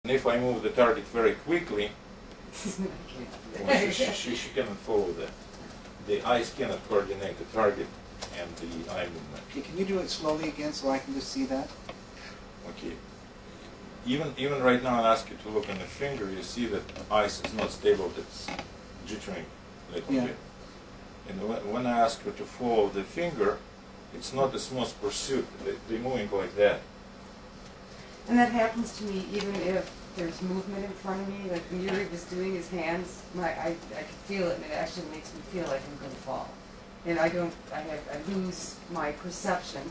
And if I move the target very quickly, well, she cannot follow that. The eyes cannot coordinate the target and the eye movement. Okay, can you do it slowly again so I can just see that? Okay. Even right now, I ask you to look on the finger. You see that the eyes is not stable. It's jittering a little bit. And when I ask you to follow the finger, it's not a smooth pursuit. They're moving like that. And that happens to me even if there's movement in front of me. Like when Yuri was doing his hands, I could feel it, and it actually makes me feel like I'm going to fall. And I lose my perception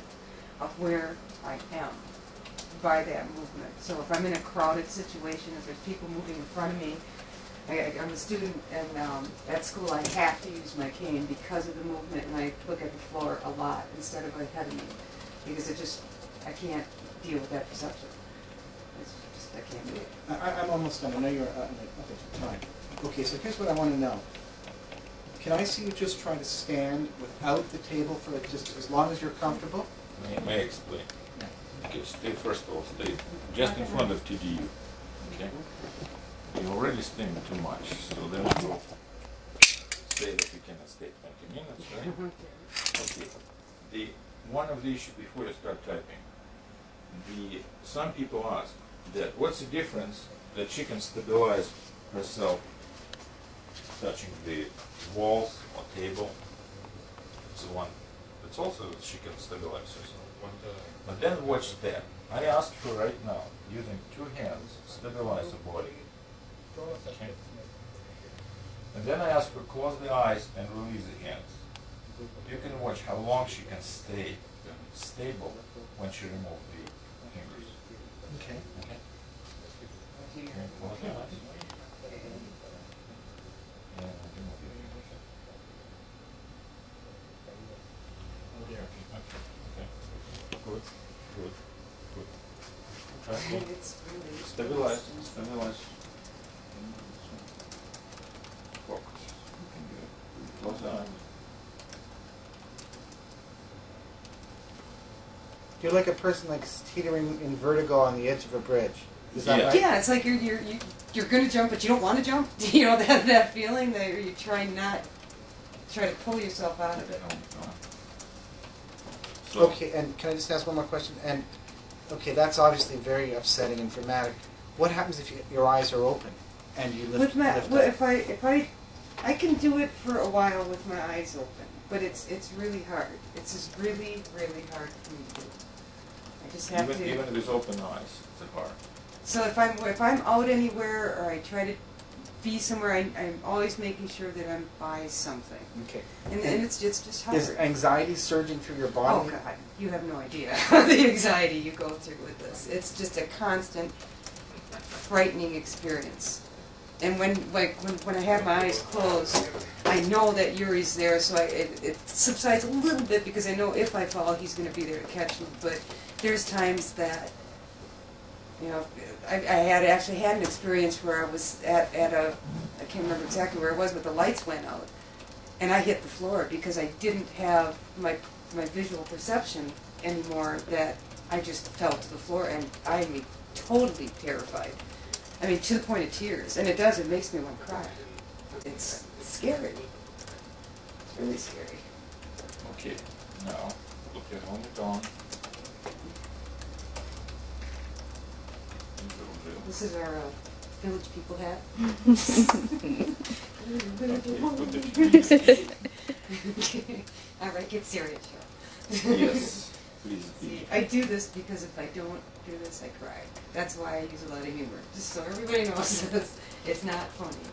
of where I am by that movement. So if I'm in a crowded situation, if there's people moving in front of me, I'm a student, and at school I have to use my cane because of the movement, and I look at the floor a lot instead of ahead of me, because I can't deal with that perception. I can't do it. I'm almost done. I know you're out of time. Okay, so here's what I want to know. Can I see you just try to stand without the table for just as long as you're comfortable? May I explain? Okay, stay first of all, stay just in front of TDU. Okay? You're already staying too much, so then we'll say that you cannot stay 20 minutes, right? Okay. One of the issues before you start typing, some people ask that what's the difference that she can stabilize herself touching the walls or table. It's the one that's also that she can stabilize herself. But then watch that. I ask her right now, using two hands, stabilize the body. Okay. And then I ask her close the eyes and release the hands. You can watch how long she can stay stable when she removes the fingers. Okay. Okay. Okay. Close the eyes. And remove your fingers. Okay. Okay. Good. Good. Good. Okay. It's really Stabilize. Stabilize. Focus. Close the eyes. You're like a person like teetering in vertigo on the edge of a bridge. Is that right? Yeah, it's like you're going to jump, but you don't want to jump. You know that feeling that you try to pull yourself out of it. So, Okay, and can I just ask one more question? And okay, that's obviously very upsetting and dramatic. What happens if your eyes are open and you lift? I can do it for a while with my eyes open, but it's really hard. It's just really hard for me to do. I just have to. Even with open eyes, it's hard. So if I'm out anywhere or I try to be somewhere, I'm always making sure that I'm by something. Okay. And it's just hard. Is anxiety surging through your body? Oh God, you have no idea the anxiety you go through with this. It's just a constant, frightening experience. And when I have my eyes closed, I know that Yuri's there, so it subsides a little bit because I know if I fall, he's going to be there to catch me. But there's times that, you know, I actually had an experience where I was at a, I can't remember exactly where it was, but the lights went out, and I hit the floor because I didn't have my visual perception anymore. That I just fell to the floor, and I'm totally terrified. I mean, to the point of tears, and it makes me want to cry. It's scary. It's really scary. Okay, now put your helmet on. This is our village people hat. All right, get serious, Cheryl. Yes, please. See, I do this because if I don't do this, I cry. That's why I use a lot of humor, just so everybody knows this. It's not funny.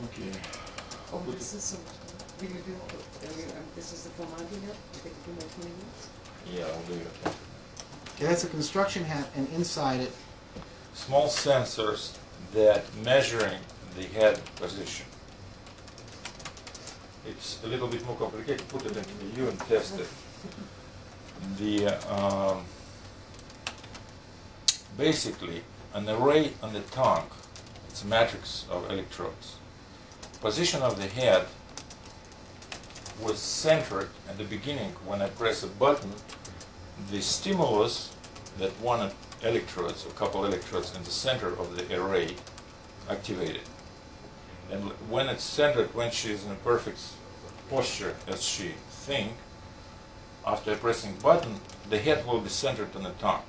Okay. Oh, this is so much fun. This is the full Monty hat? You think you can make 20 minutes? Yeah, I'll do it. Okay, that's a construction hat, and inside it, Small sensors that measuring the head position. It's a little bit more complicated. Put it into the view and test it. Basically, an array on the tongue, it's a matrix of electrodes. Position of the head was centered at the beginning when I press a button. The stimulus that wanted electrodes, a couple electrodes in the center of the array activated. And when it's centered, when she's in a perfect posture as she think, after pressing button, the head will be centered on the tongue.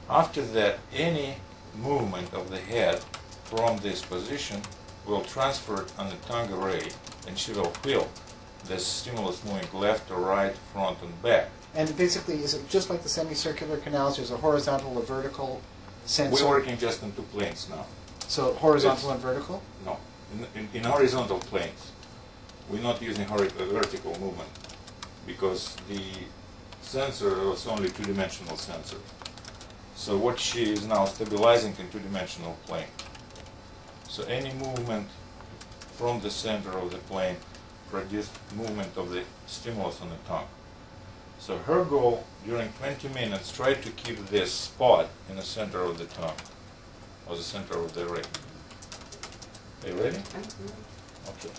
After that, any movement of the head from this position will transfer on the tongue array, and she will feel the stimulus moving left or right, front and back. And basically, is it just like the semicircular canals? There's a horizontal or vertical sensor? We're working just in two planes now. So horizontal and vertical? No, in horizontal planes. We're not using vertical movement because the sensor was only two-dimensional sensor. So what she is now stabilizing in two-dimensional plane. So any movement from the center of the plane produces movement of the stimulus on the tongue. So her goal during 20 minutes, try to keep this spot in the center of the tongue, or the center of the array. Are you ready? Okay.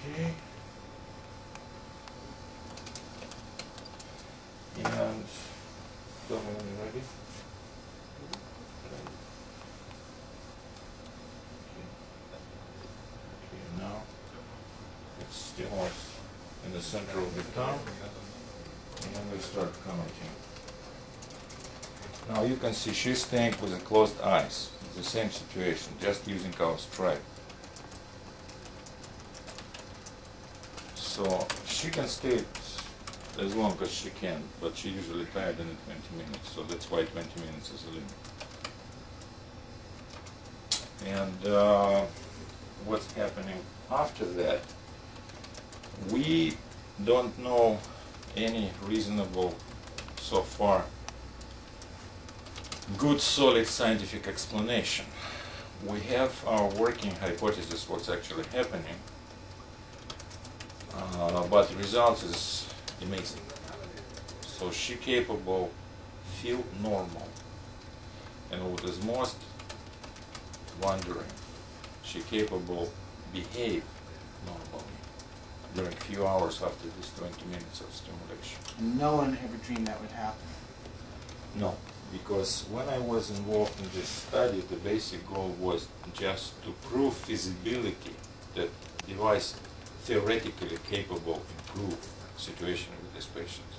Okay. And tell me when you're ready. Okay, now it's stimulus in the center of the tongue, and then we start counting. Now you can see she's staying with the closed eyes. It's the same situation, just using our stripe. So she can stay as long as she can, but she usually tired in 20 minutes, so that's why 20 minutes is the limit. And what's happening after that, we don't know any reasonable, so far, good solid scientific explanation. We have our working hypothesis what's actually happening, but the result is amazing. So she capable feel normal, and what is most wondering, she capable behave normally during a few hours after this 20 minutes of stimulation. No one ever dreamed that would happen. No, because when I was involved in this study, the basic goal was just to prove feasibility that device theoretically capable improve situation with these patients.